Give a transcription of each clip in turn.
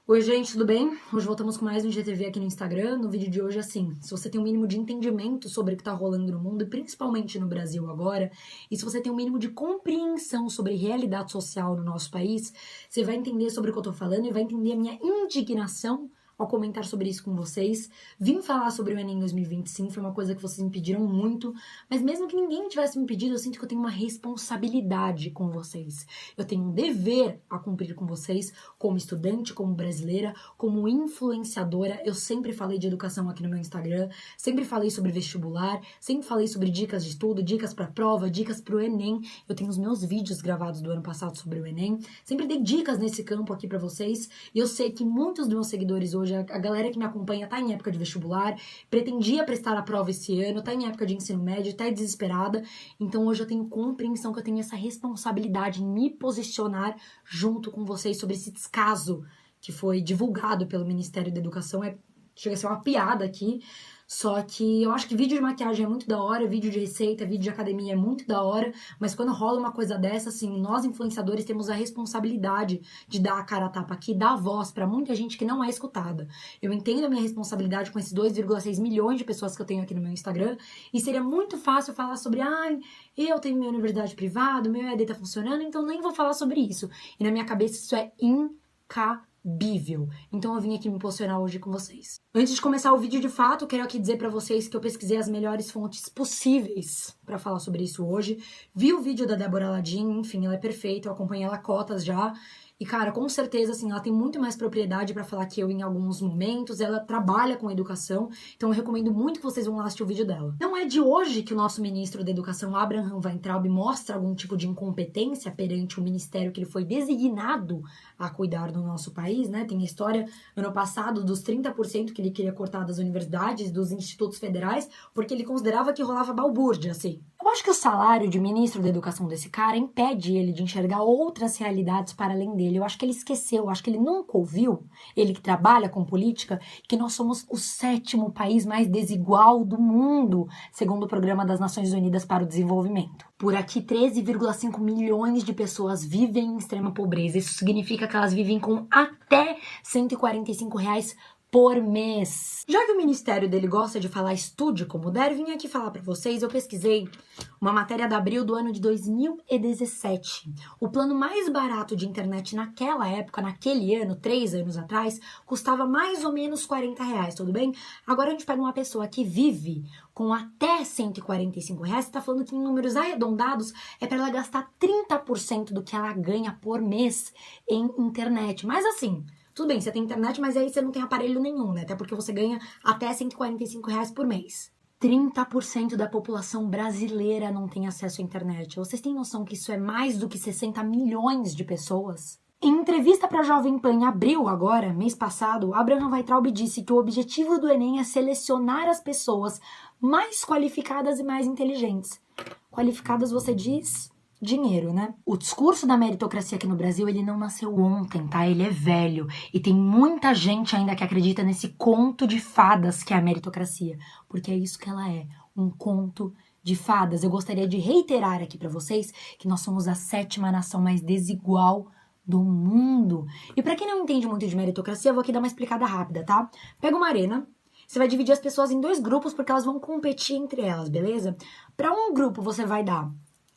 Oi, gente, tudo bem? Hoje voltamos com mais um IGTV aqui no Instagram. No vídeo de hoje, assim, se você tem um mínimo de entendimento sobre o que está rolando no mundo, e principalmente no Brasil agora, e se você tem um mínimo de compreensão sobre realidade social no nosso país, você vai entender sobre o que eu tô falando e vai entender a minha indignação ao comentar sobre isso com vocês. Vim falar sobre o Enem 2020, sim, foi uma coisa que vocês me pediram muito, mas mesmo que ninguém tivesse me pedido, eu sinto que eu tenho uma responsabilidade com vocês. Eu tenho um dever a cumprir com vocês, como estudante, como brasileira, como influenciadora. Eu sempre falei de educação aqui no meu Instagram, sempre falei sobre vestibular, sempre falei sobre dicas de estudo, dicas para prova, dicas para o Enem. Eu tenho os meus vídeos gravados do ano passado sobre o Enem, sempre dei dicas nesse campo aqui para vocês, e eu sei que muitos dos meus seguidores hoje, a galera que me acompanha, tá em época de vestibular, pretendia prestar a prova esse ano, tá em época de ensino médio, tá desesperada. Então hoje eu tenho compreensão que eu tenho essa responsabilidade em me posicionar junto com vocês sobre esse descaso que foi divulgado pelo Ministério da Educação. Chega a ser uma piada aqui, só que eu acho que vídeo de maquiagem é muito da hora, vídeo de receita, vídeo de academia é muito da hora, mas quando rola uma coisa dessa, assim, nós influenciadores temos a responsabilidade de dar a cara a tapa aqui, dar voz pra muita gente que não é escutada. Eu entendo a minha responsabilidade com esses 2,6 milhões de pessoas que eu tenho aqui no meu Instagram, e seria muito fácil falar sobre, eu tenho minha universidade privada, meu EAD tá funcionando, então nem vou falar sobre isso. E na minha cabeça isso é incabível. Então eu vim aqui me posicionar hoje com vocês. Antes de começar o vídeo de fato, quero aqui dizer pra vocês que eu pesquisei as melhores fontes possíveis pra falar sobre isso hoje. Vi o vídeo da Débora Ladin, enfim, ela é perfeita, eu acompanhei ela cotas já. E, cara, com certeza, assim, ela tem muito mais propriedade pra falar que eu em alguns momentos. Ela trabalha com educação, então eu recomendo muito que vocês vão lá assistir o vídeo dela. Não é de hoje que o nosso ministro da Educação, Abraham Weintraub, mostra algum tipo de incompetência perante o ministério que ele foi designado a cuidar do nosso país, né? Tem a história, ano passado, dos 30% que ele queria cortar das universidades, dos institutos federais, porque ele considerava que rolava balbúrdia, assim. Eu acho que o salário de ministro da Educação desse cara impede ele de enxergar outras realidades para além dele. Eu acho que ele esqueceu, eu acho que ele nunca ouviu, ele que trabalha com política, que nós somos o 7º país mais desigual do mundo, segundo o Programa das Nações Unidas para o Desenvolvimento. Por aqui, 13,5 milhões de pessoas vivem em extrema pobreza. Isso significa que elas vivem com até R$ 145 por mês. Já que o ministério dele gosta de falar estude como der, vim aqui falar pra vocês, eu pesquisei uma matéria da Abril do ano de 2017. O plano mais barato de internet naquela época, naquele ano, 3 anos atrás, custava mais ou menos R$ 40, tudo bem? Agora a gente pega uma pessoa que vive com até R$ 145, tá falando que em números arredondados é para ela gastar 30% do que ela ganha por mês em internet. Mas assim, tudo bem, você tem internet, mas aí você não tem aparelho nenhum, né? Até porque você ganha até R$ 145 por mês. 30% da população brasileira não tem acesso à internet. Vocês têm noção que isso é mais do que 60 milhões de pessoas? Em entrevista para a Jovem Pan em abril agora, mês passado, Abraham Weintraub disse que o objetivo do Enem é selecionar as pessoas mais qualificadas e mais inteligentes. Qualificadas, você diz, dinheiro, né? O discurso da meritocracia aqui no Brasil, ele não nasceu ontem, tá? Ele é velho. E tem muita gente ainda que acredita nesse conto de fadas que é a meritocracia. Porque é isso que ela é, um conto de fadas. Eu gostaria de reiterar aqui pra vocês que nós somos a 7ª nação mais desigual do mundo. E pra quem não entende muito de meritocracia, eu vou aqui dar uma explicada rápida, tá? Pega uma arena, você vai dividir as pessoas em 2 grupos porque elas vão competir entre elas, beleza? Pra um grupo você vai dar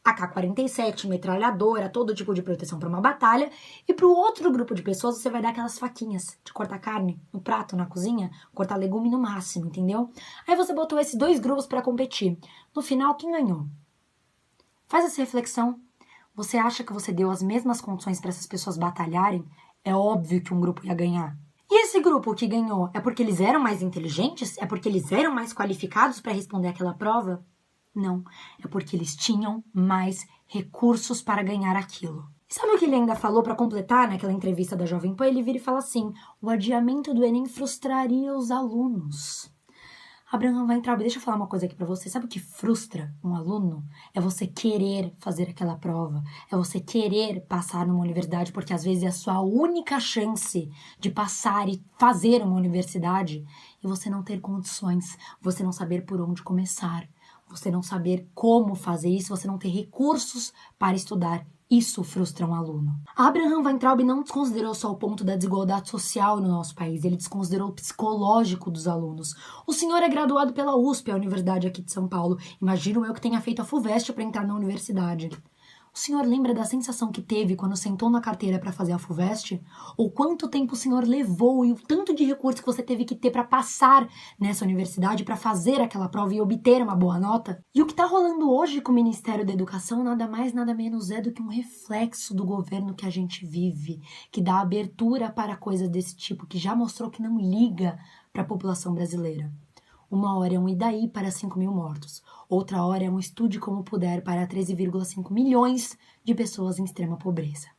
AK-47, metralhadora, todo tipo de proteção para uma batalha. E para o outro grupo de pessoas, você vai dar aquelas faquinhas de cortar carne no prato, na cozinha, cortar legume no máximo, entendeu? Aí você botou esses 2 grupos para competir. No final, quem ganhou? Faz essa reflexão. Você acha que você deu as mesmas condições para essas pessoas batalharem? É óbvio que um grupo ia ganhar. E esse grupo que ganhou, é porque eles eram mais inteligentes? É porque eles eram mais qualificados para responder aquela prova? Não, é porque eles tinham mais recursos para ganhar aquilo. E sabe o que ele ainda falou para completar naquela entrevista da Jovem Pan? Ele vira e fala assim, o adiamento do Enem frustraria os alunos. Abraham Weintraub, deixa eu falar uma coisa aqui pra você. Sabe o que frustra um aluno? É você querer fazer aquela prova. É você querer passar numa universidade, porque às vezes é a sua única chance de passar e fazer uma universidade. E você não ter condições, você não saber por onde começar, você não saber como fazer isso, você não ter recursos para estudar. Isso frustra um aluno. Abraham Weintraub não desconsiderou só o ponto da desigualdade social no nosso país, ele desconsiderou o psicológico dos alunos. O senhor é graduado pela USP, a universidade aqui de São Paulo. Imagino eu que tenha feito a FUVEST para entrar na universidade. O senhor lembra da sensação que teve quando sentou na carteira para fazer a FUVEST? Ou quanto tempo o senhor levou e o tanto de recurso que você teve que ter para passar nessa universidade, para fazer aquela prova e obter uma boa nota? E o que está rolando hoje com o Ministério da Educação nada mais, nada menos é do que um reflexo do governo que a gente vive, que dá abertura para coisas desse tipo, que já mostrou que não liga para a população brasileira. Uma hora é um Idaí para 5.000 mortos. Outra hora é um estude como puder para 13,5 milhões de pessoas em extrema pobreza.